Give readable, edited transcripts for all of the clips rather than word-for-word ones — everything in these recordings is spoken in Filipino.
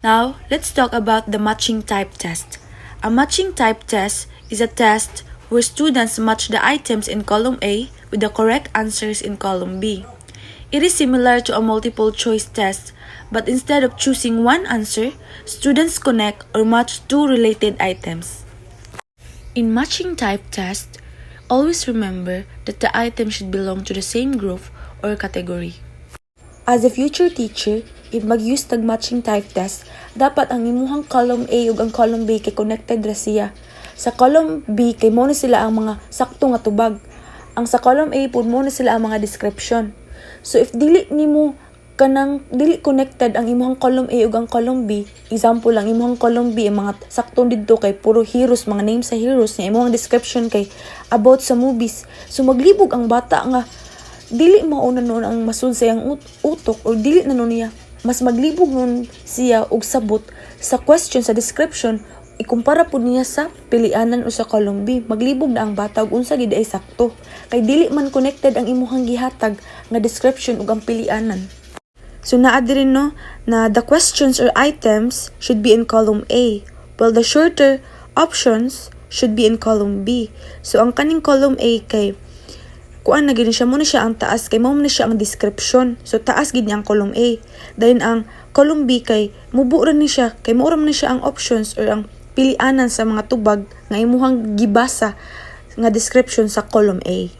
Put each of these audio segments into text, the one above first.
Now, let's talk about the matching type test. A matching type test is a test where students match the items in column A with the correct answers in column B. It is similar to a multiple choice test, but instead of choosing one answer, students connect or match two related items. In matching type test, always remember that the item should belong to the same group or category. As a future teacher, if mag-use tag matching type test, dapat ang imuhang column A ug ang column B kay connected ra siya. Sa column B kay mo na sila ang mga sakto nga tubag. Ang sa column A pud mo na sila ang mga description. So if dili connected ang imuhang column A ug ang column B, example lang imuhang column B ang mga sakto didto kay puro heroes, mga name sa heroes, nga imuhang description kay about sa movies. So maglibog ang bata nga dili mauna noon ang masud sa iyang utok or dili na noon niya mas maglibog noon siya og sabot sa question sa description ikumpara pud niya sa pilianan o sa column B. Maglibog na ang bata og unsa gid ay sakto kay dili man connected ang imuhang gihatag nga description ug ang pilianan. So naa diri no na the questions or items should be in column A while the shorter options should be in column B. So ang kaning column A kay kuan na gid siya mo na siya ang taas kay mao na siya ang description. So taas gid niya ang column A. Then ang column B kay mubo ra ni siya kay mao ra man siya ang options or ang pilianan sa mga tubag nga imuhang gibasa nga description sa column A.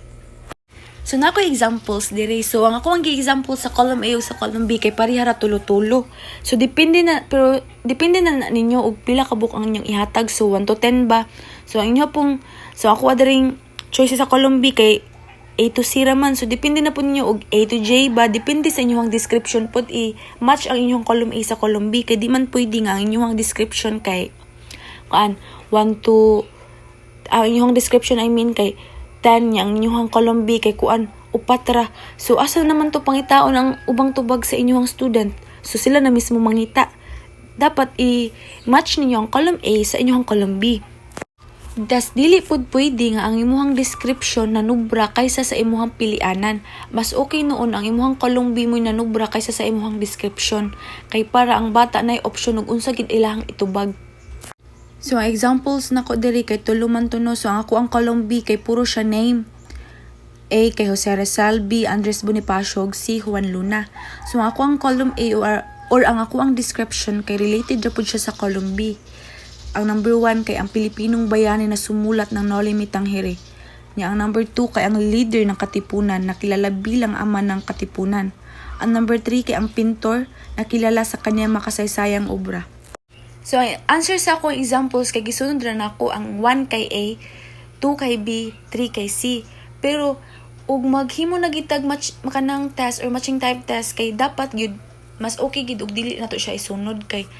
So nako examples diri. So ang ako ang gi-example sa column A o sa column B kay pareha ra tulo-tulo. So depende na ninyo og pila ka book ang inyong ihatag. So 1 to 10 ba. So ang inyo pong ako adring choice sa column B kay A to C raman. So, depende na po ninyo og A to J ba. Depende sa inyong description po i-match ang inyong column A sa column B. Kaya di man pwede nga ang inyong description kay 1 to ang inyong description kay 10 ang inyong column B kay kuan upat ra. So, asa naman to pangitaon ang ubang tubag sa inyong student. So, sila na mismo mangita. Dapat i-match ninyo ang column A sa inyong column B. Das dili pud pwede nga ang imuhang description nanubra kaysa sa imuhang pilianan. Mas okay noon ang imuhang column B mo nanubra kaysa sa imuhang description kay para ang bata nay option ug unsa gid ilahang itubag. So ang examples nako diri kay tulo man to no. So ang ako ang column B kay puro siya name. A kay Jose Rizal, B Andres Bonifacio, C Juan Luna. So ang ako ang column A or ang ako ang description kay related ra pud siya sa column B. Ang number 1 kay ang Pilipinong bayani na sumulat ng Noli Me Tangere. Ang number 2 kay ang leader ng katipunan na kilala bilang ama ng katipunan. Ang number 3 kay ang pintor na kilala sa kanyang makasaysayang obra. So ang answer sa akong examples kay gisunod ra nako ang 1 kay A, 2 kay B, 3 kay C. Pero ug maghimo na gitag makanang test or matching type test kay dapat gyud mas okay gid og dili nato siya isunod kay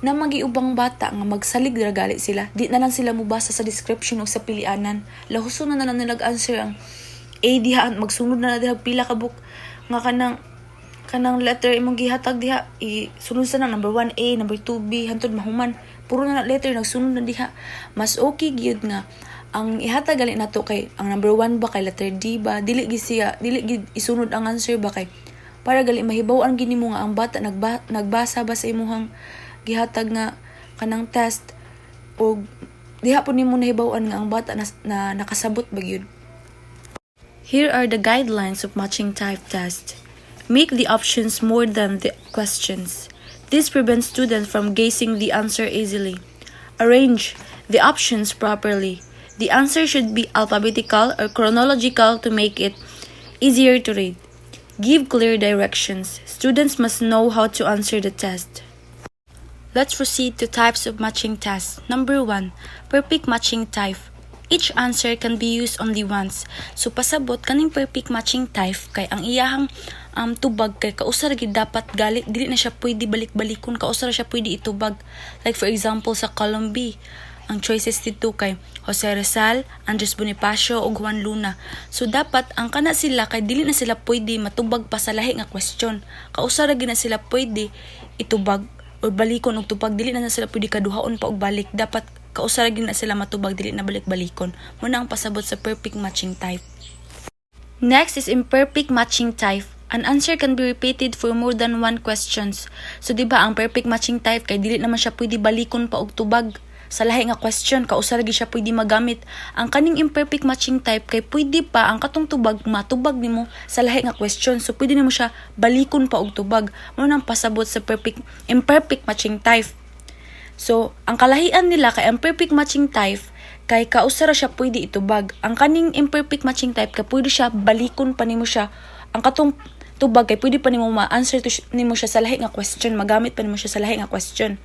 na magiubang bata nga magsalig ra gali sila. Di na lang sila mubasa sa description o sa pilianan. Lahuson na lang nag-answer ang A diha, magsunod na diha pila ka book nga kanang letter imong gihatag diha. Sunod sa number 1 A, number 2 B, hantod mahuman. Puro na letter nagsunod na diha. Mas okay gyud nga ang ihatag gali nato kay ang number 1 ba kay letter D ba, dili gid isunod ang answer ba kay para gali mahibaw-an gini mo nga ang bata nagbasa ba sa imuhang gihatag nga kanang test o diha po nimo nahibaw-an nga ang bata na nakasabot ba gyud. Here are the guidelines of matching type test. Make the options more than the questions. This prevents students from guessing the answer easily. Arrange the options properly. The answer should be alphabetical or chronological to make it easier to read. Give clear directions. Students must know how to answer the test. Let's proceed to types of matching tests. Number 1, perfect matching type. Each answer can be used only once. So pasabot kaning perfect matching type kay ang iyahang tubag kay kausar gid dapat gali dili na siya pwede balik-balikon, kausar siya pwede itubag. Like for example sa column B, ang choices dito kay Jose Rizal, Andres Bonifacio ug Juan Luna. So dapat ang kana sila kay dili na sila pwede matubag pa sa lahi nga question. Kausar gid na sila pwede itubag o balikon og tupag, dili na sila pwede kaduhaon pa og balik. Dapat kausara gid na sila matubag, dili na balik-balikon. Muna ang pasabot sa perfect matching type. Next is imperfect matching type. An answer can be repeated for more than one questions. So, di ba ang perfect matching type kay dili naman siya pwede balikon pa og tubag. Sa lahi nga question, kausa lagi siya pwede magamit. Ang kaning imperfect matching type kay pwede pa ang katong tubag matubag nimo sa lahi nga question. So, pwede nimo siya balikon pa og tubag. Mao nang pasabot sa imperfect matching type. So, ang kalahian nila kay imperfect matching type kay kausa ra siya pwede itubag. Ang kaning imperfect matching type kay pwede siya balikon pa nimo siya. Ang katong tubag kay pwede pa nimo ma-answer nimo siya sa lahi nga question, magamit pa nimo siya sa lahi nga question.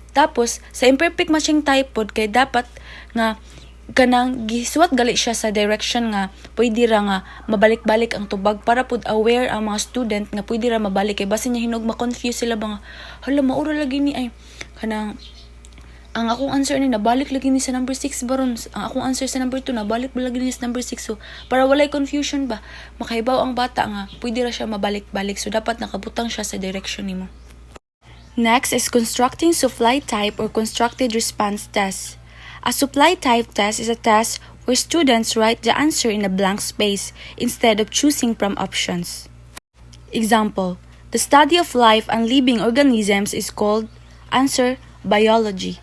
Tapos sa imperfect matching type pod kay dapat nga kanang gisuwat gali siya sa direction nga pwede ra nga mabalik-balik ang tubag para pod aware ang mga student nga pwede ra mabalik kay basin niya hinog ma-confuse sila ba nga hala maura lagi ni ay kanang ang akong answer ni nabalik lagi ni sa number 6 baron. Ang akong answer sa number 2 nabalik ba lagi ni sa number 6. So, para walay confusion ba, makahibaw ang bata nga, pwede ra siya mabalik-balik. So, dapat nakabutang siya sa direction nimo. Next is constructing supply type or constructed response test. A supply type test is a test where students write the answer in a blank space instead of choosing from options. Example, the study of life and living organisms is called answer biology.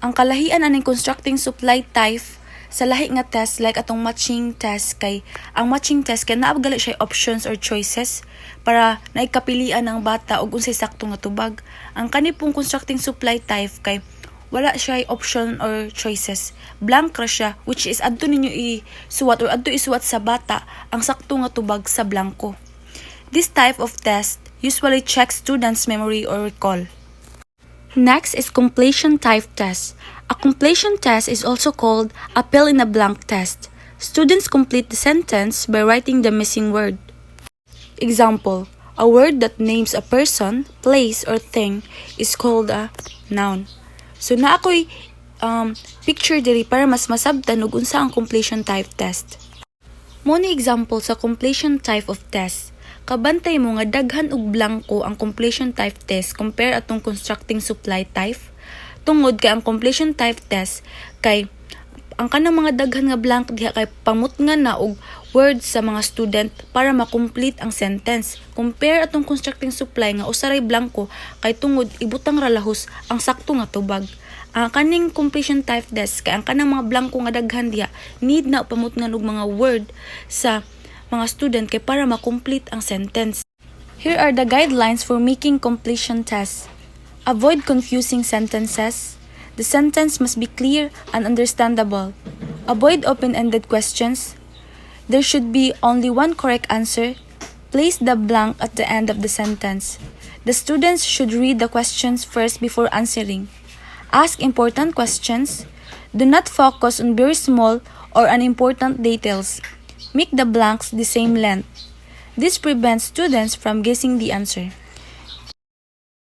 Ang kalahian aning constructing supply type sa lahi nga test like atong matching test kay ang matching test kay naab gali siya options or choices para naikapilian ng bata og unsay sakto nga tubag. Ang kani pong constructing supply type kay wala siya option or choices. Blank ra siya which is adto ninyo isuwat or adto isuwat sa bata ang sakto nga tubag sa blanko. This type of test usually checks students' memory or recall. Next is completion type test. A completion test is also called a fill in the blank test. Students complete the sentence by writing the missing word. Example, a word that names a person, place, or thing is called a noun. So na ako'y picture diri para mas masabtan ug unsa ang completion type test. Mo ni example sa completion type of test. Kabantay mo nga daghan og blanko ang completion type test compare atong constructing supply type. Tungod kay ang completion type test kay ang kanang mga daghan nga blank diha kay pamutngan na og words sa mga student para ma-complete ang sentence. Compare atong constructing supply nga usaray blanko kay tungod ibutang ra lahos ang sakto nga tubag. Ang kaning completion type test kay ang kanang mga blanko nga daghan diha need na pamutngan og mga word sa mga student kay para ma-complete ang sentence. Here are the guidelines for making completion tests. Avoid confusing sentences. The sentence must be clear and understandable. Avoid open-ended questions. There should be only one correct answer. Place the blank at the end of the sentence. The students should read the questions first before answering. Ask important questions. Do not focus on very small or unimportant details. Make the blanks the same length. This prevents students from guessing the answer.